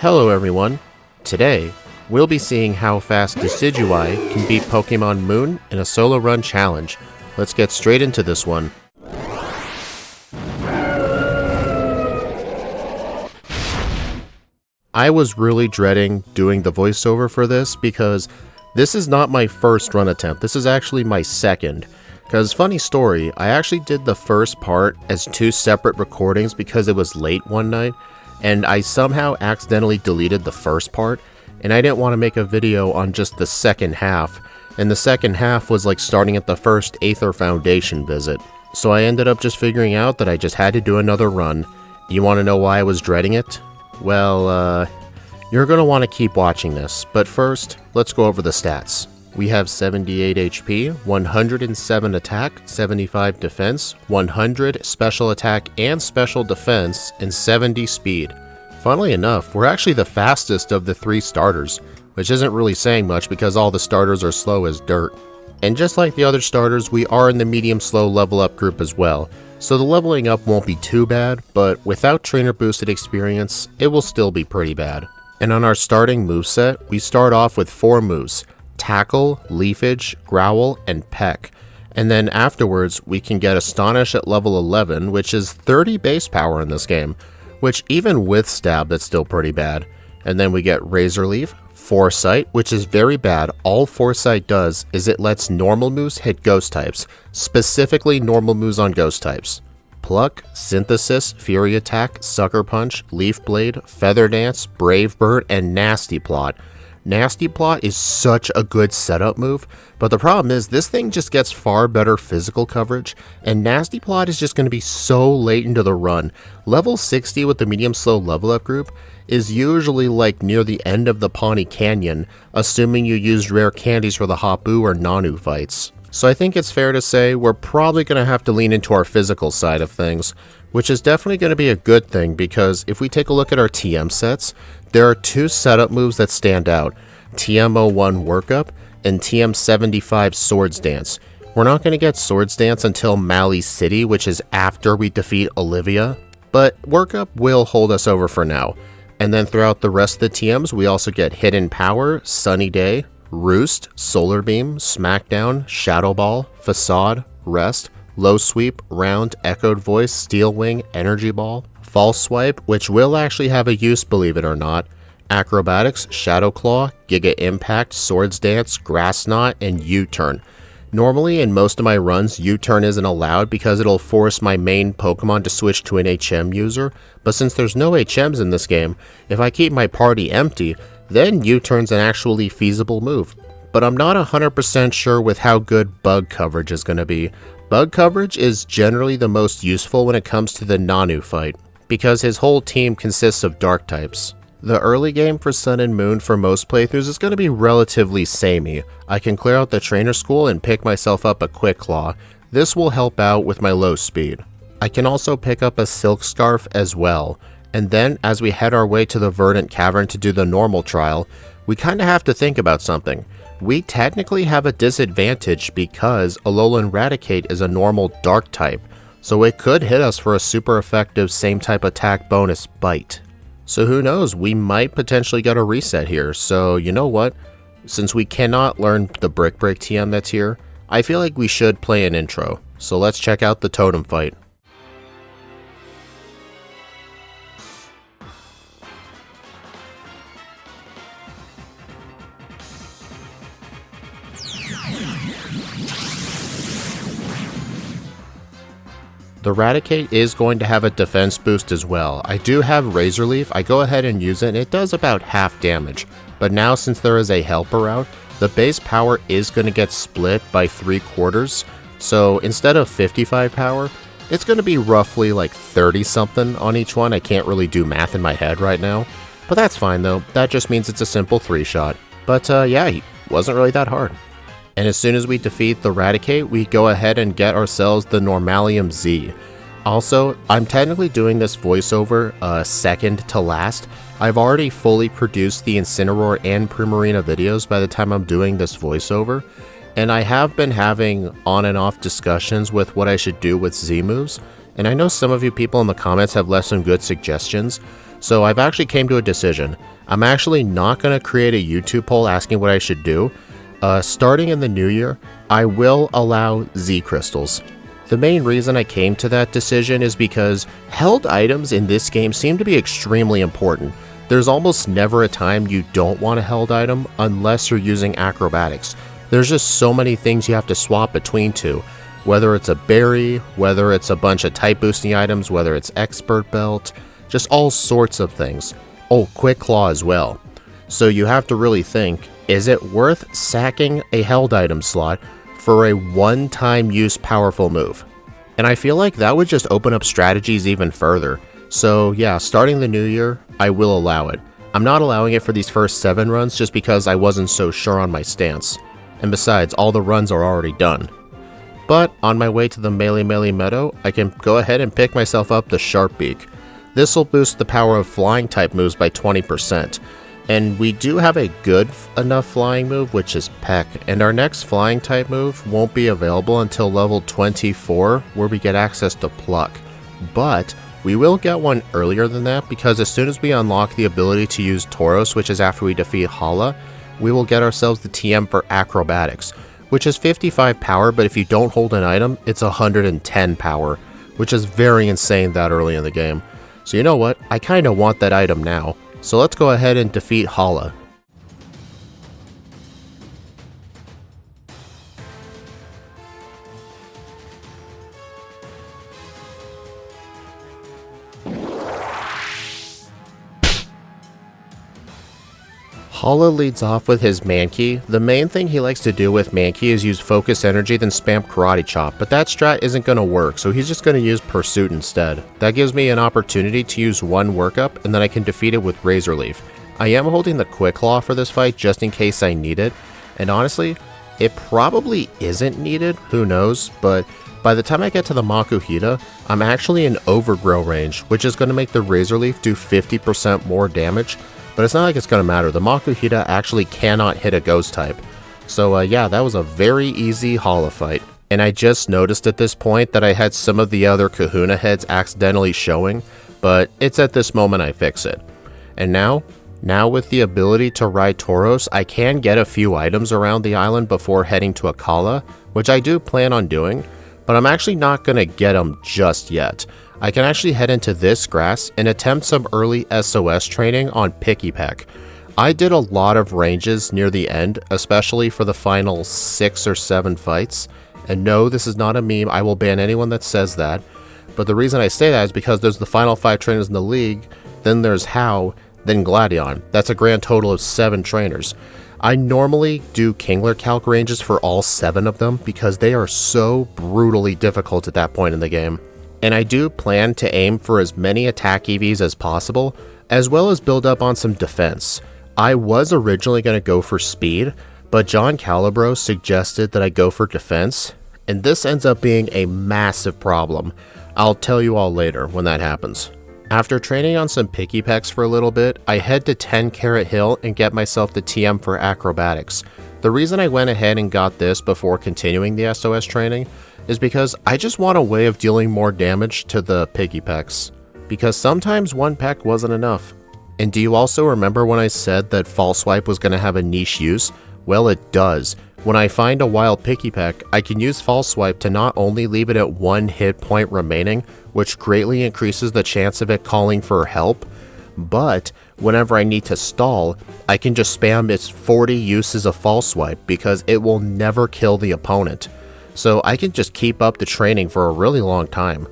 Hello everyone, today we'll be seeing how fast Decidueye can beat Pokemon Moon in a solo run challenge. Let's get straight into this one. I was really dreading doing the voiceover for this because this is not my first run attempt, this is actually my second. Because funny story, I actually did the first part as two separate recordings because it was late one night, and I somehow accidentally deleted the first part, and I didn't want to make a video on just the second half, and the second half was like starting at the first Aether Foundation visit. So I ended up just figuring out that I just had to do another run. You want to know why I was dreading it? Well, you're going to want to keep watching this, but first, let's go over the stats. We have 78 HP, 107 attack, 75 defense, 100 special attack and special defense, and 70 speed. Funnily enough, we're actually the fastest of the three starters, which isn't really saying much because all the starters are slow as dirt. And just like the other starters, we are in the medium-slow level up group as well, so the leveling up won't be too bad, but without trainer boosted experience, it will still be pretty bad. And on our starting moveset, we start off with 4 moves. Tackle, Leafage, Growl, and Peck. And then afterwards, we can get Astonish at level 11, which is 30 base power in this game, which even with Stab, that's still pretty bad. And then we get Razor Leaf, Foresight, which is very bad. All Foresight does is it lets normal moves hit ghost types, specifically normal moves on ghost types. Pluck, Synthesis, Fury Attack, Sucker Punch, Leaf Blade, Feather Dance, Brave Bird, and Nasty Plot. Nasty Plot is such a good setup move, but the problem is this thing just gets far better physical coverage, and Nasty Plot is just going to be so late into the run. Level 60 with the medium slow level up group is usually like near the end of the Pawnee Canyon, assuming you used rare candies for the Hapu or Nanu fights. So I think it's fair to say we're probably going to have to lean into our physical side of things, which is definitely going to be a good thing because if we take a look at our TM sets, there are 2 setup moves that stand out, TM01 Workup and TM75 Swords Dance. We're not going to get Swords Dance until Mali City, which is after we defeat Olivia, but Workup will hold us over for now. And then throughout the rest of the TMs, we also get Hidden Power, Sunny Day, Roost, Solar Beam, Smackdown, Shadow Ball, Facade, Rest, Low Sweep, Round, Echoed Voice, Steel Wing, Energy Ball, False Swipe, which will actually have a use, believe it or not, Acrobatics, Shadow Claw, Giga Impact, Swords Dance, Grass Knot, and U-Turn. Normally, in most of my runs, U-Turn isn't allowed because it'll force my main Pokemon to switch to an HM user, but since there's no HMs in this game, if I keep my party empty, then U-Turn's an actually feasible move. But I'm not 100% sure with how good bug coverage is going to be. Bug coverage is generally the most useful when it comes to the Nanu fight, because his whole team consists of dark types. The early game for Sun and Moon for most playthroughs is going to be relatively samey. I can clear out the trainer school and pick myself up a Quick Claw. This will help out with my low speed. I can also pick up a Silk Scarf as well. And then, as we head our way to the Verdant Cavern to do the normal trial, we kinda have to think about something. We technically have a disadvantage because Alolan Raticate is a normal dark type, so it could hit us for a super effective same type attack bonus bite. So who knows, we might potentially get a reset here, so you know what? Since we cannot learn the Brick Break TM that's here, I feel like we should play an intro. So let's check out the Totem fight. The Raticate is going to have a defense boost as well. I do have Razor Leaf, I go ahead and use it and it does about half damage. But now since there is a helper out, the base power is going to get split by 3/4. So instead of 55 power, it's going to be roughly like 30 something on each one. I can't really do math in my head right now. But that's fine though, that just means it's a simple 3-shot. But yeah, he wasn't really that hard. And as soon as we defeat the Raticate, we go ahead and get ourselves the Normalium Z. Also, I'm technically doing this voiceover second to last. I've already fully produced the Incineroar and Primarina videos by the time I'm doing this voiceover, and I have been having on and off discussions with what I should do with Z moves, and I know some of you people in the comments have left some good suggestions, So I've actually came to a decision. I'm actually not going to create a YouTube poll asking what I should do. Starting in the new year, I will allow Z crystals. The main reason I came to that decision is because held items in this game seem to be extremely important. There's almost never a time you don't want a held item unless you're using acrobatics. There's just so many things you have to swap between two. Whether it's a berry, whether it's a bunch of type boosting items, whether it's expert belt, just all sorts of things. Oh, quick claw as well. So you have to really think, is it worth sacking a held item slot for a one-time use powerful move? And I feel like that would just open up strategies even further. So yeah, starting the new year, I will allow it. I'm not allowing it for these first 7 runs just because I wasn't so sure on my stance. And besides, all the runs are already done. But on my way to the Melee Meadow, I can go ahead and pick myself up the Sharp Beak. This will boost the power of flying type moves by 20%. And we do have a good enough flying move, which is Peck, and our next flying type move won't be available until level 24, where we get access to Pluck. But we will get one earlier than that, because as soon as we unlock the ability to use Tauros, which is after we defeat Hala, we will get ourselves the TM for Acrobatics, which is 55 power, but if you don't hold an item, it's 110 power, which is very insane that early in the game. So you know what, I kinda want that item now. So let's go ahead and defeat Hala. Hala leads off with his Mankey. The main thing he likes to do with Mankey is use Focus Energy then spam Karate Chop, but that strat isn't going to work, so he's just going to use Pursuit instead. That gives me an opportunity to use one workup, and then I can defeat it with Razor Leaf. I am holding the Quick Claw for this fight just in case I need it, and honestly, it probably isn't needed, who knows, but by the time I get to the Makuhita, I'm actually in Overgrow range, which is going to make the Razor Leaf do 50% more damage. But it's not like it's going to matter. The Makuhita actually cannot hit a ghost type. So yeah, that was a very easy Hala fight. And I just noticed at this point that I had some of the other Kahuna heads accidentally showing, but it's at this moment I fix it. And now with the ability to ride Tauros, I can get a few items around the island before heading to Akala, which I do plan on doing, but I'm actually not going to get them just yet. I can actually head into this grass and attempt some early SOS training on Picky Peck. I did a lot of ranges near the end, especially for the final 6 or 7 fights. And no, this is not a meme, I will ban anyone that says that. But the reason I say that is because there's the final 5 trainers in the league, then there's How, then Gladion. That's a grand total of 7 trainers. I normally do Kingler calc ranges for all 7 of them because they are so brutally difficult at that point in the game. And I do plan to aim for as many attack EVs as possible, as well as build up on some defense. I was originally going to go for speed, but John Calibro suggested that I go for defense, and this ends up being a massive problem. I'll tell you all later when that happens. After training on some Picky Pecks for a little bit, I head to 10 Carat Hill and get myself the TM for Acrobatics. The reason I went ahead and got this before continuing the SOS training is because I just want a way of dealing more damage to the Picky Pecks, because sometimes one peck wasn't enough. And do you also remember when I said that False Swipe was going to have a niche use? Well, it does. When I find a wild Picky Peck, I can use False Swipe to not only leave it at 1 hit point remaining, which greatly increases the chance of it calling for help, but whenever I need to stall, I can just spam its 40 uses of False Swipe because it will never kill the opponent. So I can just keep up the training for a really long time.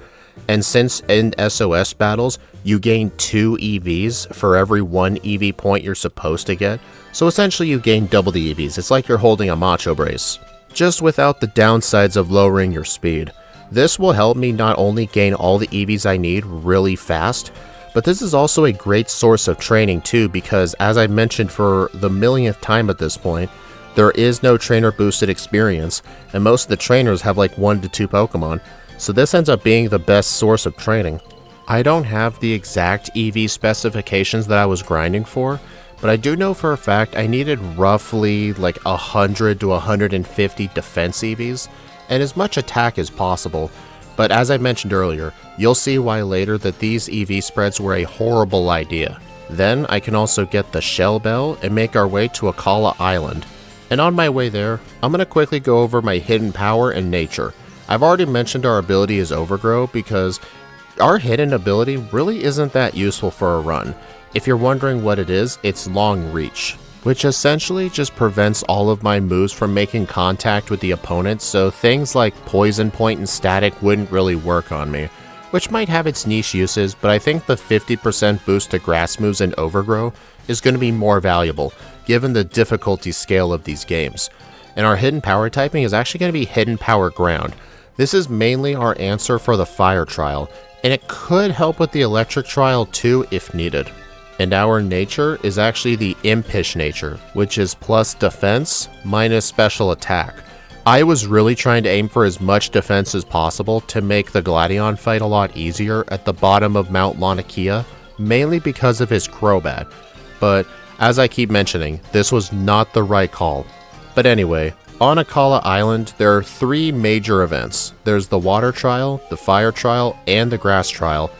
And since in SOS battles, you gain 2 EVs for every 1 EV point you're supposed to get, so essentially you gain double the EVs. It's like you're holding a macho brace, just without the downsides of lowering your speed. This will help me not only gain all the EVs I need really fast, but this is also a great source of training too, because as I mentioned for the millionth time at this point, there is no trainer boosted experience, and most of the trainers have like 1 to 2 Pokemon, so this ends up being the best source of training. I don't have the exact EV specifications that I was grinding for, but I do know for a fact I needed roughly like 100 to 150 defense EVs, and as much attack as possible, But as I mentioned earlier, you'll see why later that these EV spreads were a horrible idea. Then I can also get the Shell Bell and make our way to Akala Island. And on my way there, I'm going to quickly go over my hidden power and nature. I've already mentioned our ability is Overgrow because our hidden ability really isn't that useful for a run. If you're wondering what it is, it's Long Reach, which essentially just prevents all of my moves from making contact with the opponent, so things like Poison Point and Static wouldn't really work on me, which might have its niche uses, but I think the 50% boost to grass moves in Overgrow is going to be more valuable, given the difficulty scale of these games. And our hidden power typing is actually going to be Hidden Power Ground. This is mainly our answer for the Fire Trial, and it could help with the Electric Trial too if needed. And our nature is actually the Impish nature, which is plus defense minus special attack. I was really trying to aim for as much defense as possible to make the Gladion fight a lot easier at the bottom of Mount Lanikia, mainly because of his Crobat. But as I keep mentioning, this was not the right call. But anyway, on Akala Island, there are 3 major events. There's the Water Trial, the Fire Trial, and the Grass Trial.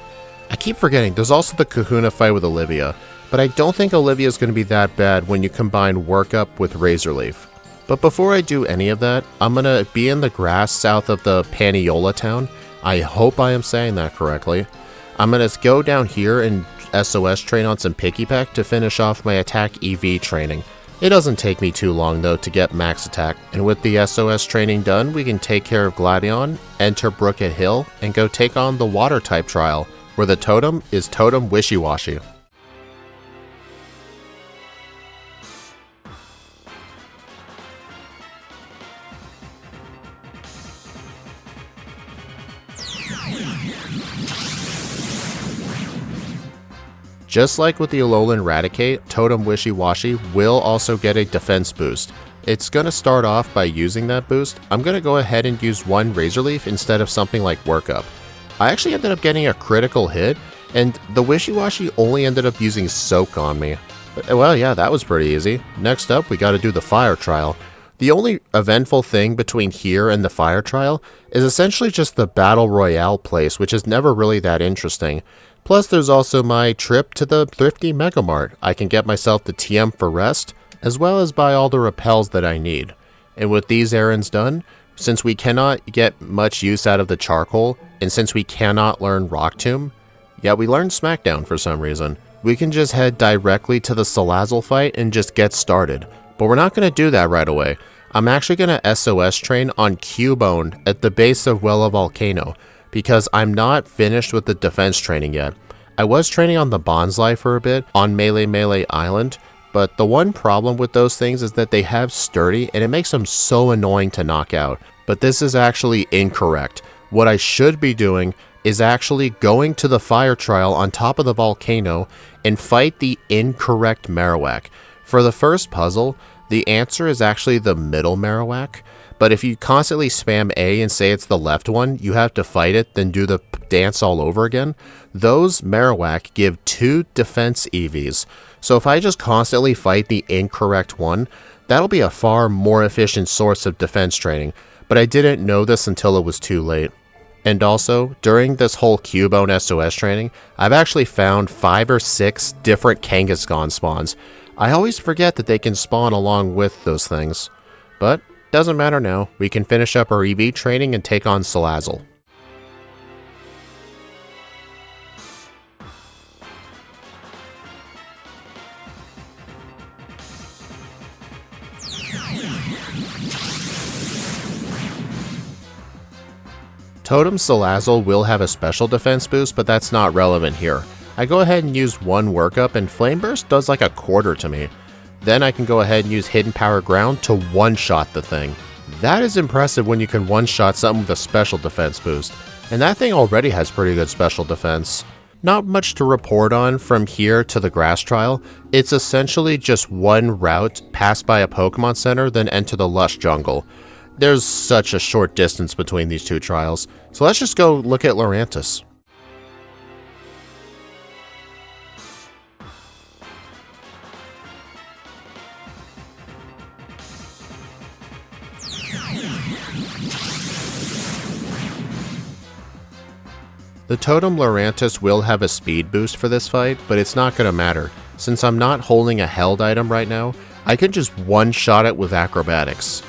I keep forgetting, there's also the Kahuna fight with Olivia, but I don't think Olivia is going to be that bad when you combine Workup with Razor Leaf. But before I do any of that, I'm going to be in the grass south of the Paniola town. I hope I am saying that correctly. I'm going to go down here and SOS train on some Pikipek to finish off my attack EV training. It doesn't take me too long though to get max attack, and with the SOS training done, we can take care of Gladion, enter Brookett Hill, and go take on the Water type trial, where the totem is Totem Wishy-Washy. Just like with the Alolan Raticate, Totem Wishy-Washy will also get a defense boost. It's going to start off by using that boost. I'm going to go ahead and use one Razor Leaf instead of something like Workup. I actually ended up getting a critical hit, and the Wishy-Washy only ended up using Soak on me. But, well, yeah, that was pretty easy. Next up, we got to do the Fire Trial. The only eventful thing between here and the Fire Trial is essentially just the Battle Royale place, which is never really that interesting. Plus, there's also my trip to the Thrifty Megamart. I can get myself the TM for rest, as well as buy all the repels that I need. And with these errands done, since we cannot get much use out of the Charcoal, and since we cannot learn Rock Tomb, yeah, we learned Smackdown for some reason, we can just head directly to the Salazzle fight and just get started. But we're not going to do that right away. I'm actually going to SOS train on Cubone at the base of Wella Volcano, because I'm not finished with the defense training yet. I was training on the Bonsly for a bit on Melee Island, but the one problem with those things is that they have sturdy and it makes them so annoying to knock out. But this is actually incorrect. What I should be doing is actually going to the Fire Trial on top of the volcano and fight the incorrect Marowak. For the first puzzle, the answer is actually the middle Marowak. But if you constantly spam A and say it's the left one, you have to fight it, then do the dance all over again. Those Marowak give 2 defense EVs. So if I just constantly fight the incorrect one, that'll be a far more efficient source of defense training. But I didn't know this until it was too late. And also, during this whole Cubone SOS training, I've actually found 5 or 6 different Kangaskhan spawns. I always forget that they can spawn along with those things. But doesn't matter now, we can finish up our EV training and take on Salazzle. Totem Salazzle will have a special defense boost, but that's not relevant here. I go ahead and use one Workup and Flame Burst does like a quarter to me. Then I can go ahead and use Hidden Power Ground to one-shot the thing. That is impressive when you can one-shot something with a special defense boost. And that thing already has pretty good special defense. Not much to report on from here to the Grass Trial. It's essentially just one route, pass by a Pokemon Center, then enter the lush jungle. There's such a short distance between these two trials. So let's just go look at Lurantis. The Totem Lurantis will have a speed boost for this fight, but it's not going to matter. Since I'm not holding a held item right now, I can just one-shot it with acrobatics.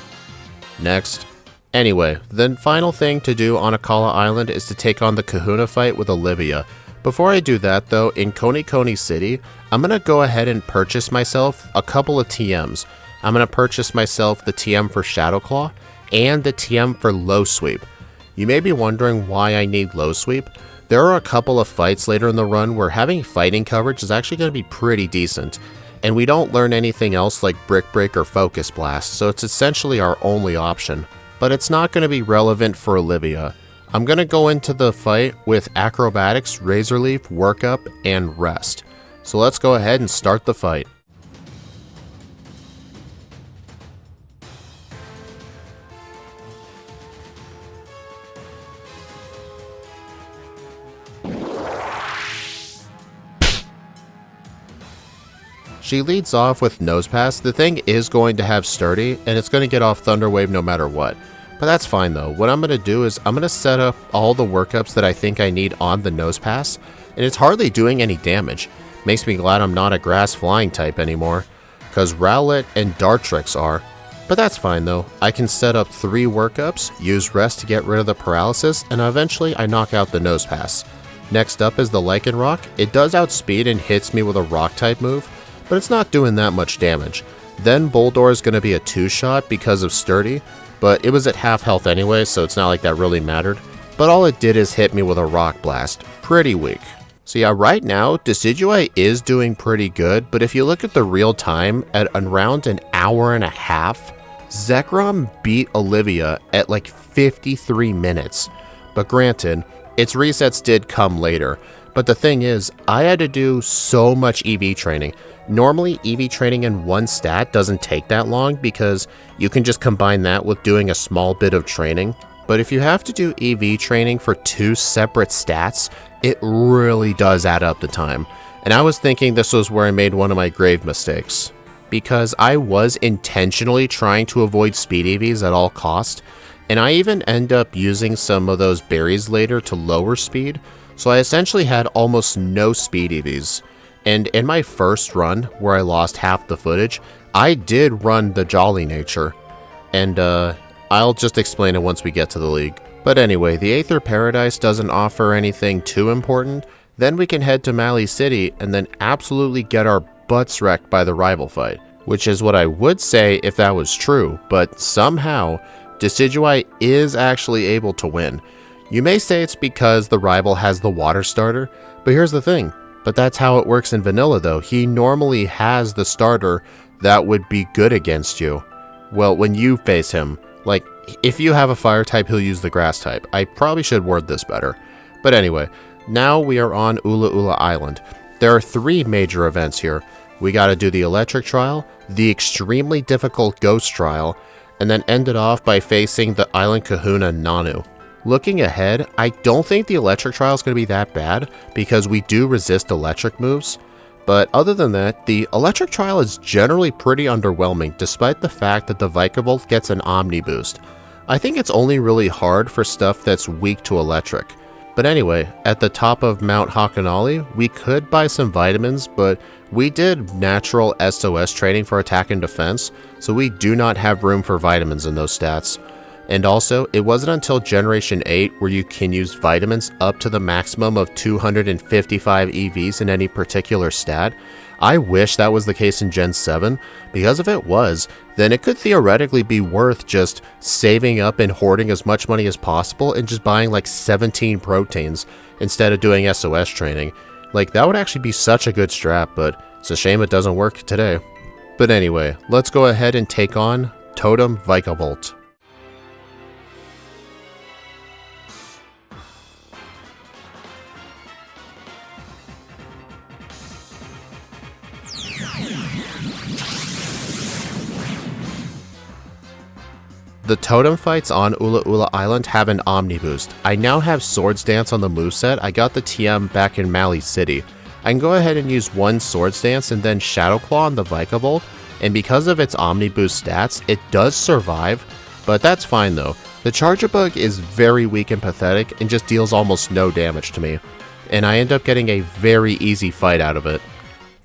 Next. Anyway, the final thing to do on Akala Island is to take on the Kahuna fight with Olivia. Before I do that though, in Koni Koni City, I'm going to go ahead and purchase myself a couple of TMs. I'm going to purchase myself the TM for Shadowclaw and the TM for Low Sweep. You may be wondering why I need Low Sweep. There are a couple of fights later in the run where having fighting coverage is actually going to be pretty decent. And we don't learn anything else like Brick Break or Focus Blast, so it's essentially our only option. But it's not going to be relevant for Olivia. I'm going to go into the fight with Acrobatics, Razor Leaf, Workup, and Rest. So let's go ahead and start the fight. She leads off with Nose Pass. The thing is going to have Sturdy, and it's going to get off Thunder Wave no matter what. But that's fine though. What I'm going to do is I'm going to set up all the workups that I think I need on the Nose Pass, and it's hardly doing any damage. Makes me glad I'm not a Grass Flying type anymore, because Rowlet and Dartrix are. But that's fine though. I can set up 3 workups, use Rest to get rid of the paralysis, and eventually I knock out the Nose Pass. Next up is the Lycanroc. It does outspeed and hits me with a Rock type move, but it's not doing that much damage. Then Boldore is going to be a 2-shot because of Sturdy, but it was at half health anyway, so it's not like that really mattered. But all it did is hit me with a Rock Blast. Pretty weak. So yeah, right now, Decidueye is doing pretty good, but if you look at the real time, at around an hour and a half, Zekrom beat Olivia at like 53 minutes. But granted, its resets did come later. But the thing is, I had to do so much EV training. Normally, EV training in one stat doesn't take that long because you can just combine that with doing a small bit of training. But if you have to do EV training for 2 separate stats, it really does add up the time. And I was thinking this was where I made one of my grave mistakes, because I was intentionally trying to avoid speed EVs at all costs, and I even end up using some of those berries later to lower speed, so I essentially had almost no speed EVs. And in my first run, where I lost half the footage, I did run the Jolly Nature, and I'll just explain it once we get to the league. But anyway, the Aether Paradise doesn't offer anything too important. Then we can head to Mali City and then absolutely get our butts wrecked by the rival fight, which is what I would say if that was true, but somehow Decidueye is actually able to win. You may say it's because the rival has the water starter, but here's the thing. But that's how it works in vanilla though. He normally has the starter that would be good against you. Well, when you face him, like if you have a fire type, he'll use the grass type. I probably should word this better. But anyway, now we are on Ula Ula Island. There are 3 major events here. We gotta do the electric trial, the extremely difficult ghost trial, and then end it off by facing the Island Kahuna Nanu. Looking ahead, I don't think the electric trial is going to be that bad because we do resist electric moves. But other than that, the electric trial is generally pretty underwhelming despite the fact that the Vikavolt gets an Omni boost. I think it's only really hard for stuff that's weak to electric. But anyway, at the top of Mount Hakanali, we could buy some vitamins, but we did natural SOS training for attack and defense, so we do not have room for vitamins in those stats. And also, it wasn't until Generation 8 where you can use vitamins up to the maximum of 255 EVs in any particular stat. I wish that was the case in Gen 7, because if it was, then it could theoretically be worth just saving up and hoarding as much money as possible and just buying like 17 proteins instead of doing SOS training. Like, that would actually be such a good strat, but it's a shame it doesn't work today. But anyway, let's go ahead and take on Totem Vikavolt. The totem fights on Ula Ula Island have an Omni boost. I now have Swords Dance on the moveset. I got the TM back in Mali City. I can go ahead and use one Swords Dance and then Shadow Claw on the Vikavolt, and because of its Omni boost stats, it does survive, but that's fine though. The Charjabug is very weak and pathetic and just deals almost no damage to me, and I end up getting a very easy fight out of it.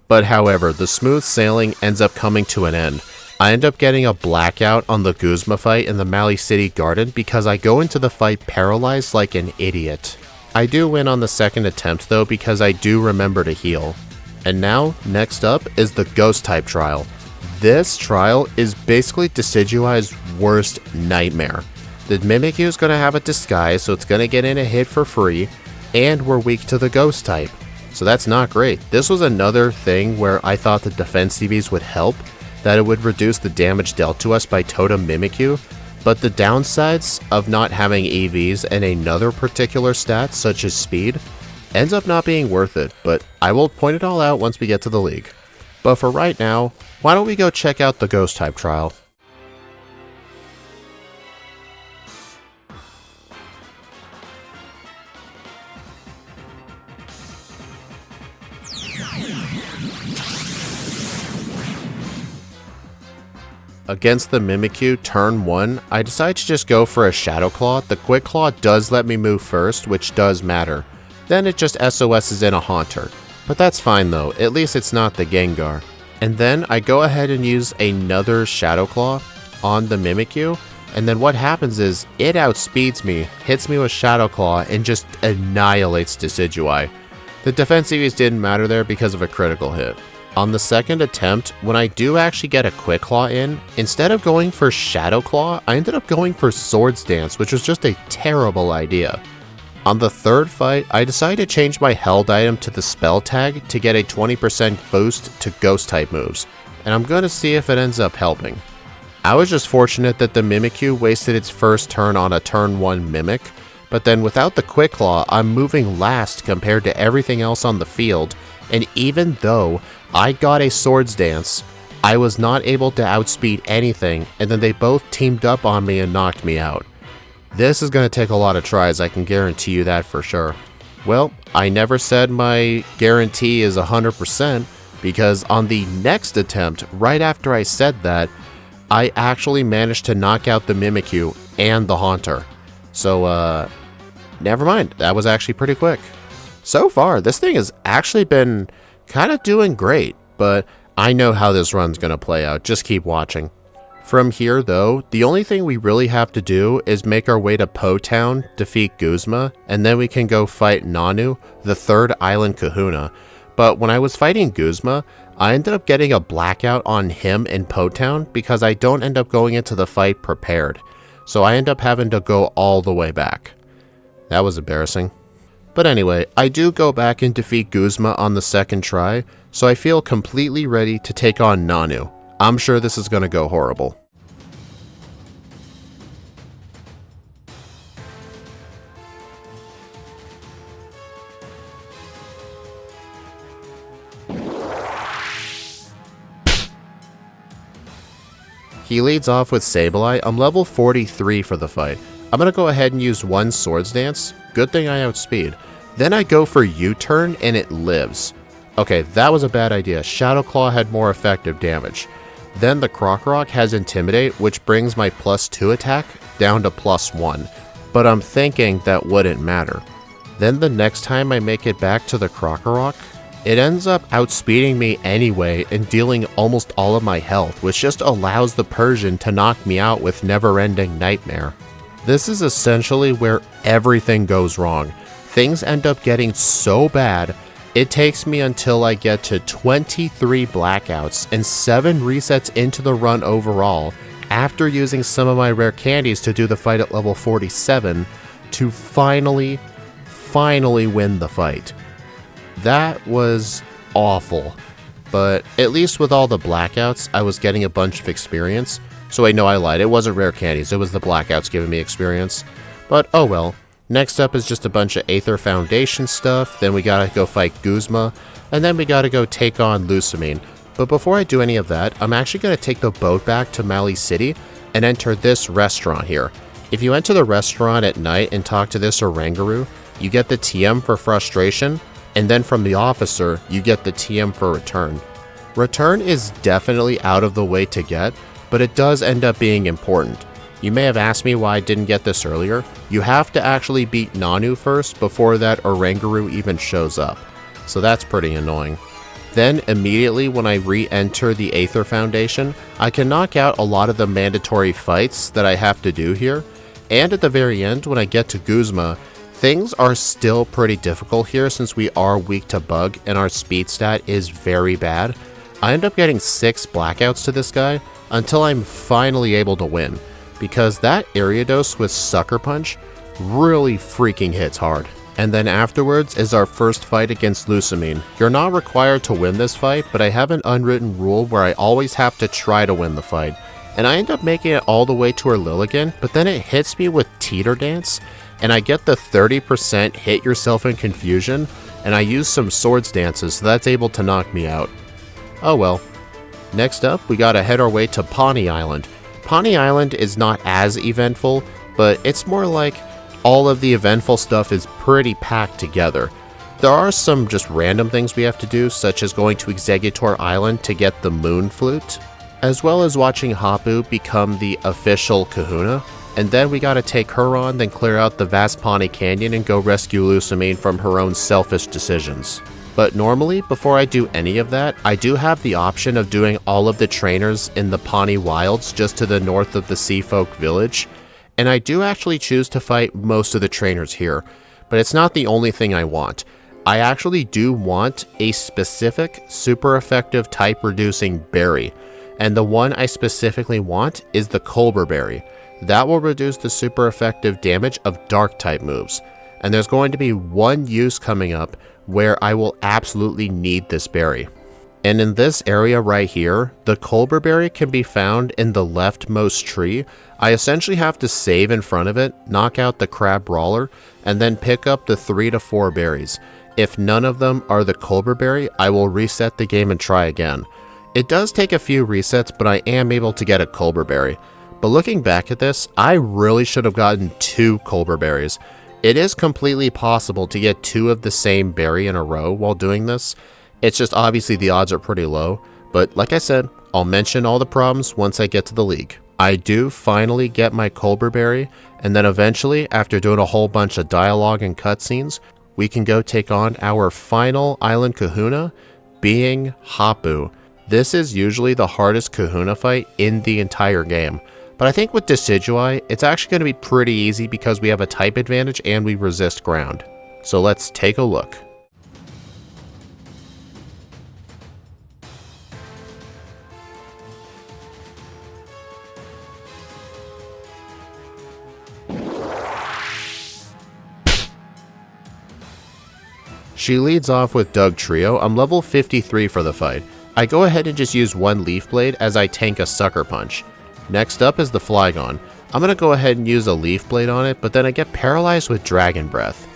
But however, the smooth sailing ends up coming to an end. I end up getting a blackout on the Guzma fight in the Mali City Garden because I go into the fight paralyzed like an idiot. I do win on the second attempt though because I do remember to heal. And now, next up is the Ghost type trial. This trial is basically Decidueye's worst nightmare. The Mimikyu is going to have a disguise, so it's going to get in a hit for free, and we're weak to the Ghost type. So that's not great. This was another thing where I thought the defense EVs would help, that it would reduce the damage dealt to us by Totem Mimikyu, but the downsides of not having EVs and another particular stat, such as speed, ends up not being worth it, but I will point it all out once we get to the league. But for right now, why don't we go check out the Ghost type trial. Against the Mimikyu, turn 1, I decide to just go for a Shadow Claw. The Quick Claw does let me move first, which does matter. Then it just SOS's in a Haunter. But that's fine though, at least it's not the Gengar. And then I go ahead and use another Shadow Claw on the Mimikyu, and then what happens is, it outspeeds me, hits me with Shadow Claw, and just annihilates Decidueye. The defense EVs didn't matter there because of a critical hit. On the second attempt, when I do actually get a Quick Claw in, instead of going for Shadow Claw, I ended up going for Swords Dance, which was just a terrible idea. On the third fight, I decided to change my held item to the Spell Tag to get a 20% boost to Ghost type moves, and I'm going to see if it ends up helping. I was just fortunate that the Mimikyu wasted its first turn on a turn 1 Mimic, but then without the Quick Claw, I'm moving last compared to everything else on the field, and even though I got a Swords Dance, I was not able to outspeed anything, and then they both teamed up on me and knocked me out. This is going to take a lot of tries, I can guarantee you that for sure. Well, I never said my guarantee is 100%, because on the next attempt, right after I said that, I actually managed to knock out the Mimikyu and the Haunter. So, never mind, that was actually pretty quick. So far, this thing has actually been kind of doing great, but I know how this run's going to play out, just keep watching. From here though, the only thing we really have to do is make our way to Po Town, defeat Guzma, and then we can go fight Nanu, the third island kahuna. But when I was fighting Guzma, I ended up getting a blackout on him in Po Town because I don't end up going into the fight prepared. So I end up having to go all the way back. That was embarrassing. But anyway, I do go back and defeat Guzma on the second try, so I feel completely ready to take on Nanu. I'm sure this is going to go horrible. He leads off with Sableye. I'm level 43 for the fight. I'm going to go ahead and use one Swords Dance. Good thing I outspeed. Then I go for U-turn and it lives. Okay, that was a bad idea. Shadow Claw had more effective damage. Then the Krokorok has Intimidate, which brings my +2 attack down to +1. But I'm thinking that wouldn't matter. Then the next time I make it back to the Krokorok, it ends up outspeeding me anyway and dealing almost all of my health, which just allows the Persian to knock me out with Never-Ending Nightmare. This is essentially where everything goes wrong. Things end up getting so bad, it takes me until I get to 23 blackouts and 7 resets into the run overall, after using some of my rare candies to do the fight at level 47, to finally win the fight. That was awful, but at least with all the blackouts, I was getting a bunch of experience. So wait, no, I lied. It wasn't rare candies. It was the blackouts giving me experience. But oh well. Next up is just a bunch of Aether Foundation stuff. Then we gotta go fight Guzma. And then we gotta go take on Lusamine. But before I do any of that, I'm actually gonna take the boat back to Mali City and enter this restaurant here. If you enter the restaurant at night and talk to this Oranguru, you get the TM for frustration. And then from the officer, you get the TM for return. Return is definitely out of the way to get, but it does end up being important. You may have asked me why I didn't get this earlier. You have to actually beat Nanu first before that Oranguru even shows up, so that's pretty annoying. Then immediately when I re-enter the Aether Foundation, I can knock out a lot of the mandatory fights that I have to do here, and at the very end when I get to Guzma, things are still pretty difficult here since we are weak to bug and our speed stat is very bad. I end up getting 6 blackouts to this guy until I'm finally able to win, because that Ariados with Sucker Punch really freaking hits hard. And then afterwards is our first fight against Lusamine. You're not required to win this fight, but I have an unwritten rule where I always have to try to win the fight. And I end up making it all the way to her Lilligant, but then it hits me with Teeter Dance, and I get the 30% hit yourself in confusion, and I use some Swords Dances, so that's able to knock me out. Oh well. Next up, we gotta head our way to Pawnee Island. Pawnee Island is not as eventful, but it's more like all of the eventful stuff is pretty packed together. There are some just random things we have to do, such as going to Executor Island to get the Moon Flute, as well as watching Hapu become the official Kahuna, and then we gotta take her on, then clear out the vast Pawnee Canyon and go rescue Lusamine from her own selfish decisions. But normally, before I do any of that, I do have the option of doing all of the trainers in the Pawnee Wilds just to the north of the Seafolk Village, and I do actually choose to fight most of the trainers here, but it's not the only thing I want. I actually do want a specific super effective type reducing berry, and the one I specifically want is the Colbur Berry. That will reduce the super effective damage of dark type moves, and there's going to be one use coming up where I will absolutely need this berry. And in this area right here, the Colbur Berry can be found in the leftmost tree. I essentially have to save in front of it, knock out the Crab Brawler, and then pick up the 3 to 4 berries. If none of them are the Colbur Berry, I will reset the game and try again. It does take a few resets, but I am able to get a Colbur Berry. But looking back at this, I really should have gotten 2 Colbur Berries. It is completely possible to get 2 of the same berry in a row while doing this. It's just obviously the odds are pretty low, but like I said, I'll mention all the problems once I get to the league. I do finally get my Colbur Berry, and then eventually, after doing a whole bunch of dialogue and cutscenes, we can go take on our final island kahuna, being Hapu. This is usually the hardest kahuna fight in the entire game, but I think with Decidueye, it's actually going to be pretty easy because we have a type advantage and we resist ground. So let's take a look. She leads off with Dugtrio. I'm level 53 for the fight. I go ahead and just use one Leaf Blade as I tank a Sucker Punch. Next up is the Flygon. I'm going to go ahead and use a Leaf Blade on it, but then I get paralyzed with Dragon Breath.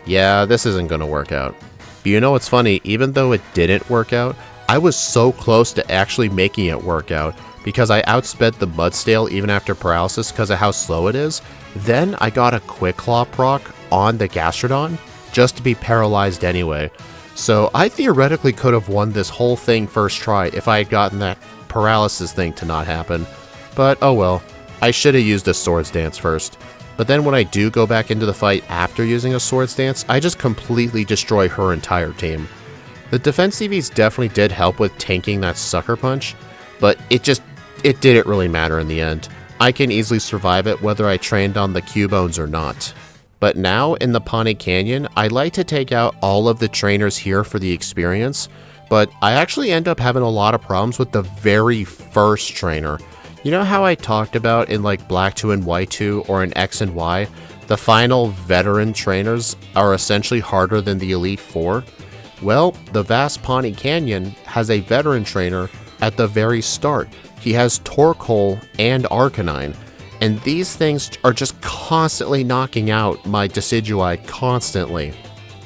Yeah, this isn't going to work out. But you know what's funny? Even though it didn't work out, I was so close to actually making it work out because I outsped the Mudstale even after paralysis because of how slow it is. Then I got a Quick Claw proc on the Gastrodon just to be paralyzed anyway. So I theoretically could have won this whole thing first try if I had gotten that paralysis thing to not happen. But oh well, I should have used a Swords Dance first. But then when I do go back into the fight after using a Swords Dance, I just completely destroy her entire team. The defense CVs definitely did help with tanking that Sucker Punch, but it didn't really matter in the end. I can easily survive it whether I trained on the Cubones or not. But now, in the Pawnee Canyon, I like to take out all of the trainers here for the experience, but I actually end up having a lot of problems with the very first trainer. You know how I talked about in like Black 2 and White 2 or in X and Y, the final veteran trainers are essentially harder than the Elite Four? Well, the vast Pawnee Canyon has a veteran trainer at the very start. He has Torkoal and Arcanine. And these things are just constantly knocking out my Decidueye constantly.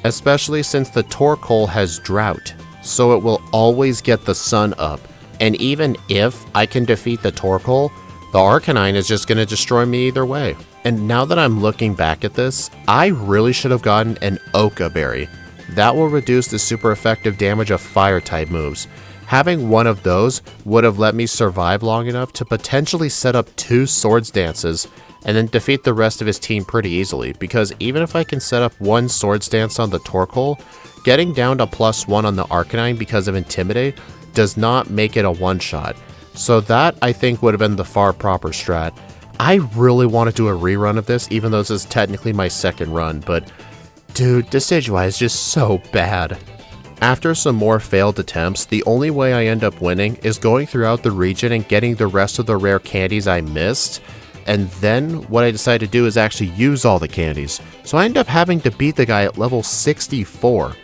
Especially since the Torkoal has Drought, so it will always get the sun up. And even if I can defeat the Torkoal, the Arcanine is just going to destroy me either way. And now that I'm looking back at this, I really should have gotten an Oka Berry. That will reduce the super effective damage of fire type moves. Having one of those would have let me survive long enough to potentially set up 2 Swords Dances and then defeat the rest of his team pretty easily, because even if I can set up 1 Swords Dance on the Torkoal, getting down to +1 on the Arcanine because of Intimidate does not make it a one-shot. So that, I think, would have been the far proper strat. I really want to do a rerun of this, even though this is technically my second run, but dude, Decidueye is just so bad. After some more failed attempts, the only way I end up winning is going throughout the region and getting the rest of the rare candies I missed, and then what I decide to do is actually use all the candies, so I end up having to beat the guy at level 64.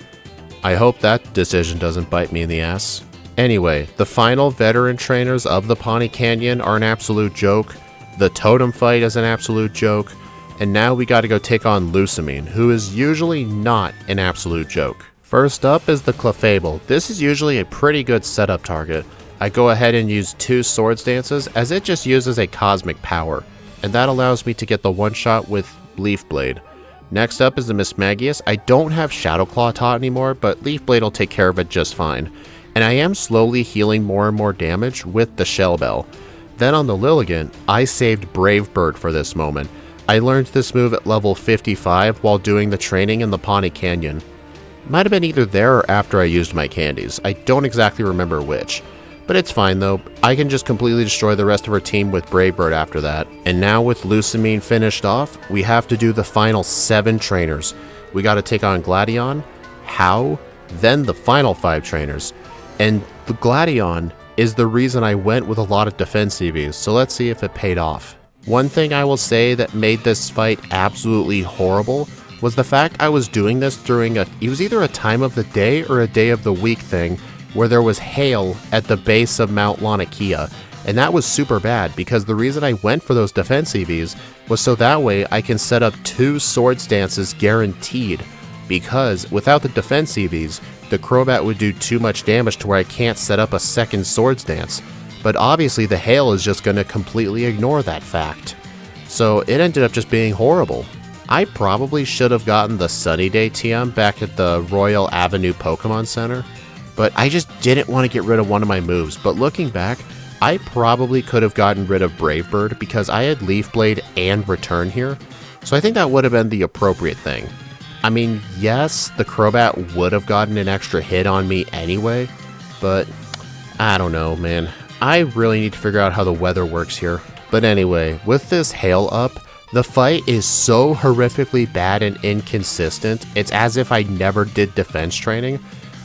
I hope that decision doesn't bite me in the ass. Anyway, the final veteran trainers of the Pawnee Canyon are an absolute joke, the totem fight is an absolute joke, and now we gotta go take on Lucamine, who is usually not an absolute joke. First up is the Clefable. This is usually a pretty good setup target. I go ahead and use 2 Swords Dances as it just uses a Cosmic Power, and that allows me to get the one shot with Leaf Blade. Next up is the Mismagius. I don't have Shadow Claw taught anymore, but Leaf Blade will take care of it just fine. And I am slowly healing more and more damage with the Shell Bell. Then on the Lilligant, I saved Brave Bird for this moment. I learned this move at level 55 while doing the training in the Pawnee Canyon. Might have been either there or after I used my candies. I don't exactly remember which. But it's fine though, I can just completely destroy the rest of our team with Brave Bird after that. And now with Lucamine finished off, we have to do the final 7 trainers. We gotta take on Gladion, How, then the final 5 trainers. And the Gladion is the reason I went with a lot of defense EVs, so let's see if it paid off. One thing I will say that made this fight absolutely horrible was the fact I was doing this during it was either a time of the day or a day of the week thing where there was hail at the base of Mount Laniakea, and that was super bad because the reason I went for those defense EVs was so that way I can set up 2 Swords Dances guaranteed, because without the defense EVs, the Crobat would do too much damage to where I can't set up a second Swords Dance. But obviously the hail is just going to completely ignore that fact. So it ended up just being horrible. I probably should have gotten the Sunny Day TM back at the Royal Avenue Pokemon Center, but I just didn't want to get rid of one of my moves. But looking back, I probably could have gotten rid of Brave Bird because I had Leaf Blade and Return here, so I think that would have been the appropriate thing. I mean, yes, the Crobat would have gotten an extra hit on me anyway, but I don't know, man. I really need to figure out how the weather works here. But anyway, with this hail up, the fight is so horrifically bad and inconsistent, it's as if I never did defense training.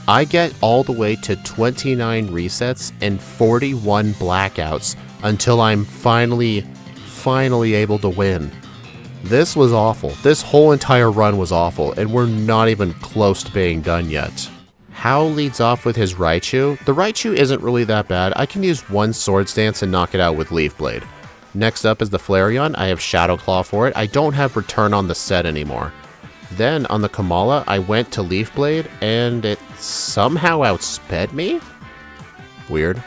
I get all the way to 29 resets and 41 blackouts until I'm finally able to win. This was awful. This whole entire run was awful, and we're not even close to being done yet. How leads off with his Raichu. The Raichu isn't really that bad. I can use 1 Swords Dance and knock it out with Leaf Blade. Next up is the Flareon. I have Shadow Claw for it. I don't have Return on the set anymore. Then on the Kamala, I went to Leaf Blade, and it somehow outsped me? Weird.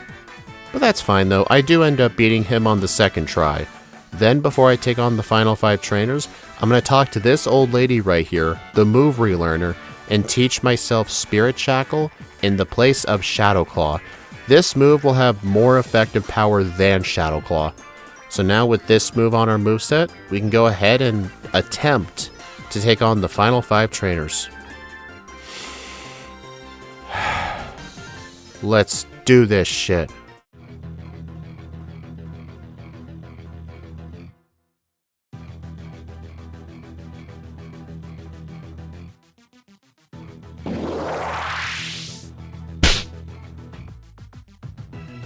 But that's fine though. I do end up beating him on the second try. Then before I take on the final 5 trainers, I'm going to talk to this old lady right here, the move relearner, and teach myself Spirit Shackle in the place of Shadow Claw. This move will have more effective power than Shadow Claw. So now with this move on our moveset, we can go ahead and attempt to take on the final 5 trainers. Let's do this shit.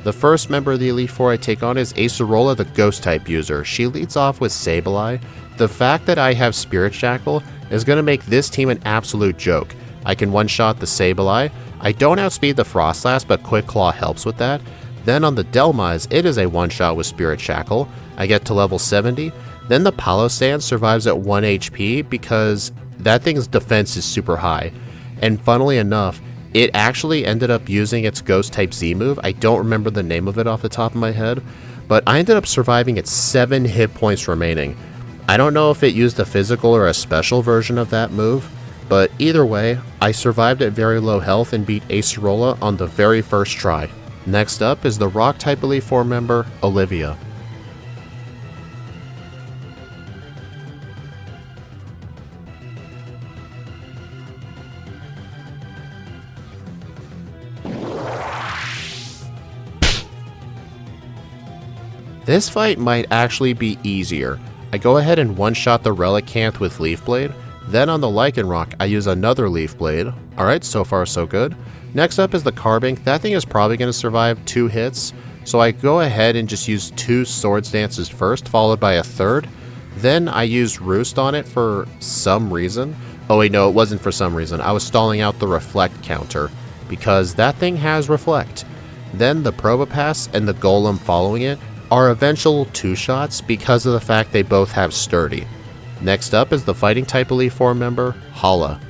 The first member of the Elite Four I take on is Acerola, the Ghost-type user. She leads off with Sableye. The fact that I have Spirit Shackle is going to make this team an absolute joke. I can one-shot the Sableye. I don't outspeed the Frostlass, but Quick Claw helps with that. Then on the Delmise, it is a one-shot with Spirit Shackle. I get to level 70. Then the Palossand survives at 1 HP because that thing's defense is super high. And funnily enough, it actually ended up using its Ghost-type Z move. I don't remember the name of it off the top of my head, but I ended up surviving at 7 hit points remaining. I don't know if it used a physical or a special version of that move, but either way, I survived at very low health and beat Acerola on the very first try. Next up is the rock type Elite Four member, Olivia. This fight might actually be easier. I go ahead and one-shot the Relicanth with Leaf Blade, then on the Lycanroc I use another Leaf Blade. Alright, so far so good. Next up is the Carbink. That thing is probably going to survive 2 hits, so I go ahead and just use 2 Swords Dances first, followed by a third. Then I use Roost on it for some reason. Oh wait, no, it wasn't for some reason. I was stalling out the Reflect counter, because that thing has Reflect. Then the Probopass and the Golem following it are eventual 2-shots because of the fact they both have Sturdy. Next up is the Fighting type Elite Four member, Hala.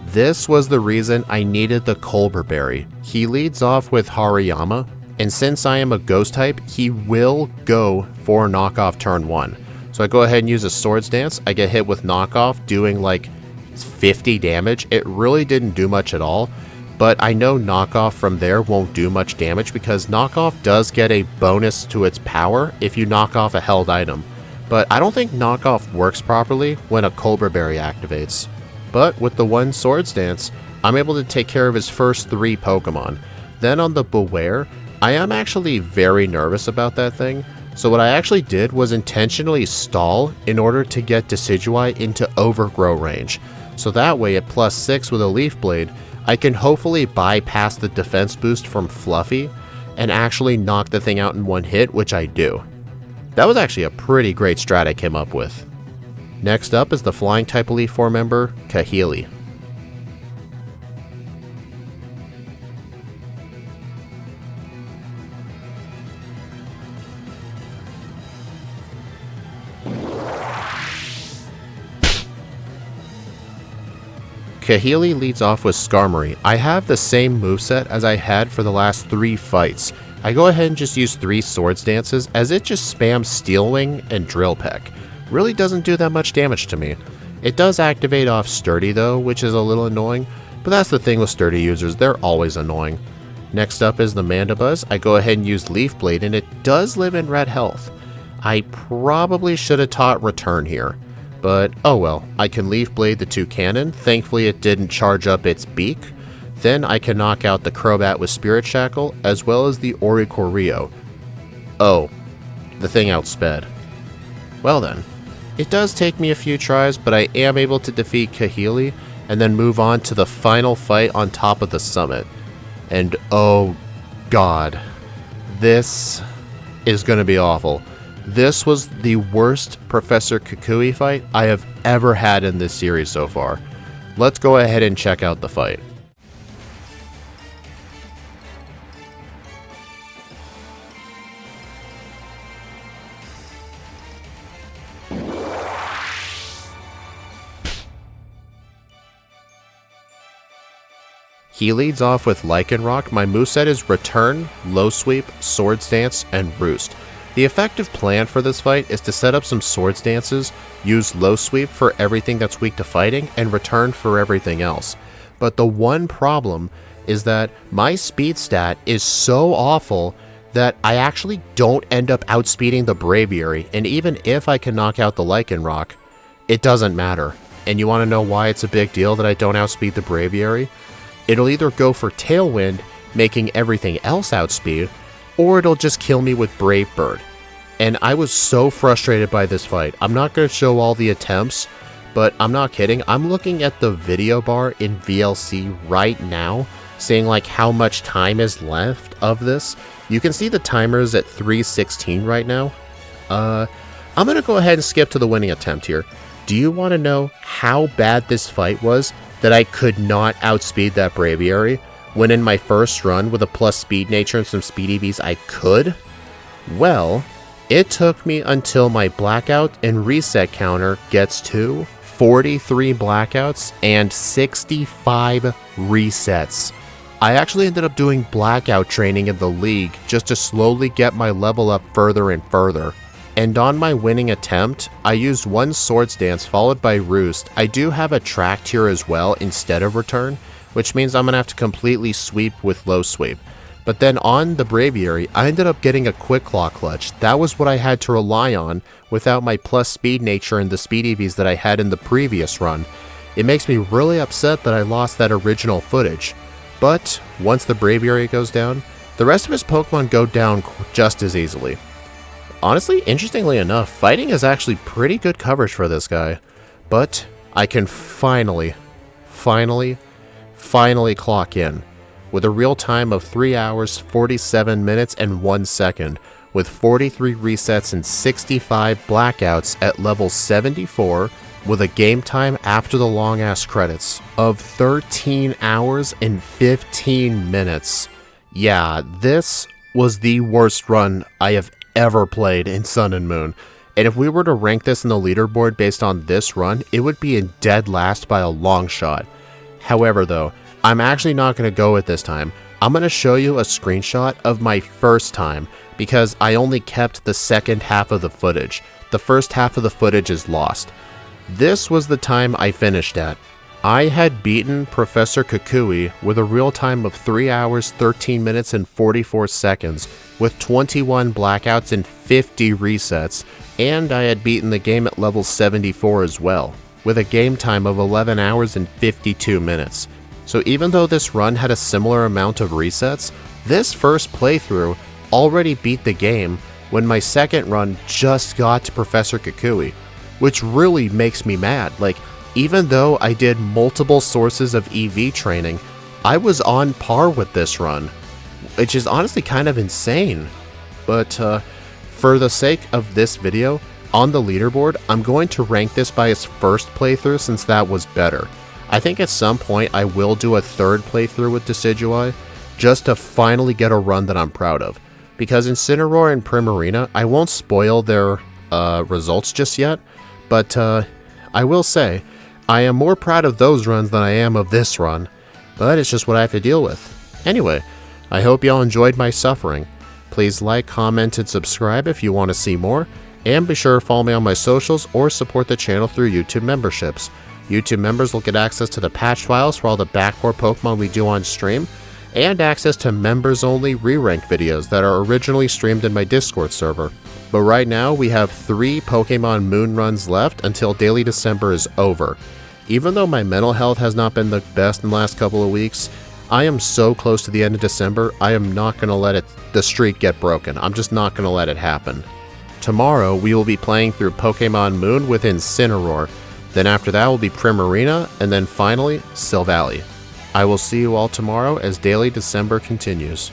This was the reason I needed the Colbur Berry. He leads off with Hariyama, and since I am a Ghost type, he will go for knockoff turn 1. So I go ahead and use a Swords Dance. I get hit with knockoff, doing like 50 damage. It really didn't do much at all, but I know knockoff from there won't do much damage because knockoff does get a bonus to its power if you knock off a held item. But I don't think knockoff works properly when a Colbur Berry activates. But with the one Swords Dance, I'm able to take care of his first 3 Pokemon. Then on the Beware, I am actually very nervous about that thing, so what I actually did was intentionally stall in order to get Decidueye into Overgrow range, so that way at +6 with a Leaf Blade, I can hopefully bypass the defense boost from Fluffy and actually knock the thing out in 1 hit, which I do. That was actually a pretty great strat I came up with. Next up is the Flying type Elite Four member, Kahili. Kahili leads off with Skarmory. I have the same moveset as I had for the last 3 fights. I go ahead and just use 3 Swords Dances as it just spams Steel Wing and Drill Peck. Really doesn't do that much damage to me. It does activate off Sturdy though, which is a little annoying, but that's the thing with Sturdy users, they're always annoying. Next up is the Mandibuzz. I go ahead and use Leaf Blade and it does live in red health. I probably should have taught Return here. But, oh well, I can Leaf Blade the Toucannon, thankfully it didn't charge up its beak. Then I can knock out the Crobat with Spirit Shackle, as well as the Oricorio. Oh, the thing outsped. Well then, it does take me a few tries, but I am able to defeat Kahili, and then move on to the final fight on top of the summit. And oh god, this is gonna be awful. This was the worst Professor Kukui fight I have ever had in this series so far. Let's go ahead and check out the fight. He leads off with Lycanroc. My moveset is Return, Low Sweep, Swords Dance, and Roost. The effective plan for this fight is to set up some Swords Dances, use Low Sweep for everything that's weak to fighting, and Return for everything else. But the one problem is that my speed stat is so awful that I actually don't end up outspeeding the Braviary, and even if I can knock out the Lycanroc, it doesn't matter. And you want to know why it's a big deal that I don't outspeed the Braviary? It'll either go for Tailwind, making everything else outspeed, or it'll just kill me with Brave Bird. And I was so frustrated by this fight. I'm not going to show all the attempts, but I'm not kidding. I'm looking at the video bar in VLC right now, seeing like how much time is left of this. You can see the timers at 3:16 right now. I'm going to go ahead and skip to the winning attempt here. Do you want to know how bad this fight was that I could not outspeed that Braviary, when in my first run with a plus speed nature and some speed EVs I could? Well, it took me until my blackout and reset counter gets to 43 blackouts and 65 resets I actually ended up doing blackout training in the league just to slowly get my level up further and further. And on my winning attempt, I used one Swords Dance followed by Roost. I do have a Tract here as well instead of Return, which means I'm going to have to completely sweep with low sweep. But then on the Braviary, I ended up getting a Quick Claw clutch. That was what I had to rely on without my plus speed nature and the speed EVs that I had in the previous run. It makes me really upset that I lost that original footage. But once the Braviary goes down, the rest of his Pokemon go down just as easily. Honestly, interestingly enough, fighting is actually pretty good coverage for this guy. But I can finally clock in with a real time of 3 hours, 47 minutes, and 1 second, with 43 resets and 65 blackouts at level 74, with a game time after the long ass credits of 13 hours and 15 minutes. Yeah, this was the worst run I have ever played in Sun and Moon. And if we were to rank this in the leaderboard based on this run, it would be in dead last by a long shot. However though, I'm actually not going to go with this time. I'm going to show you a screenshot of my first time because I only kept the second half of the footage. The first half of the footage is lost. This was the time I finished at. I had beaten Professor Kukui with a real time of 3 hours, 13 minutes, and 44 seconds, with 21 blackouts and 50 resets, and I had beaten the game at level 74 as well, with a game time of 11 hours and 52 minutes. So even though this run had a similar amount of resets, this first playthrough already beat the game when my second run just got to Professor Kukui, which really makes me mad. Like, even though I did multiple sources of EV training, I was on par with this run, which is honestly kind of insane. But for the sake of this video, on the leaderboard, I'm going to rank this by its first playthrough since that was better. I think at some point I will do a third playthrough with Decidueye, just to finally get a run that I'm proud of. Because Incineroar and Primarina, I won't spoil their results just yet, but I will say, I am more proud of those runs than I am of this run, but it's just what I have to deal with. Anyway, I hope y'all enjoyed my suffering. Please like, comment, and subscribe if you want to see more, and be sure to follow me on my socials or support the channel through YouTube memberships. YouTube members will get access to the patch files for all the backcourt Pokemon we do on stream, and access to members-only re-rank videos that are originally streamed in my Discord server. But right now, we have 3 Pokemon Moon runs left until Daily December is over. Even though my mental health has not been the best in the last couple of weeks, I am so close to the end of December, I am not going to let the streak get broken. I'm just not going to let it happen. Tomorrow, we will be playing through Pokemon Moon with Incineroar. Then after that will be Primarina, and then finally, Silvally. I will see you all tomorrow as Daily December continues.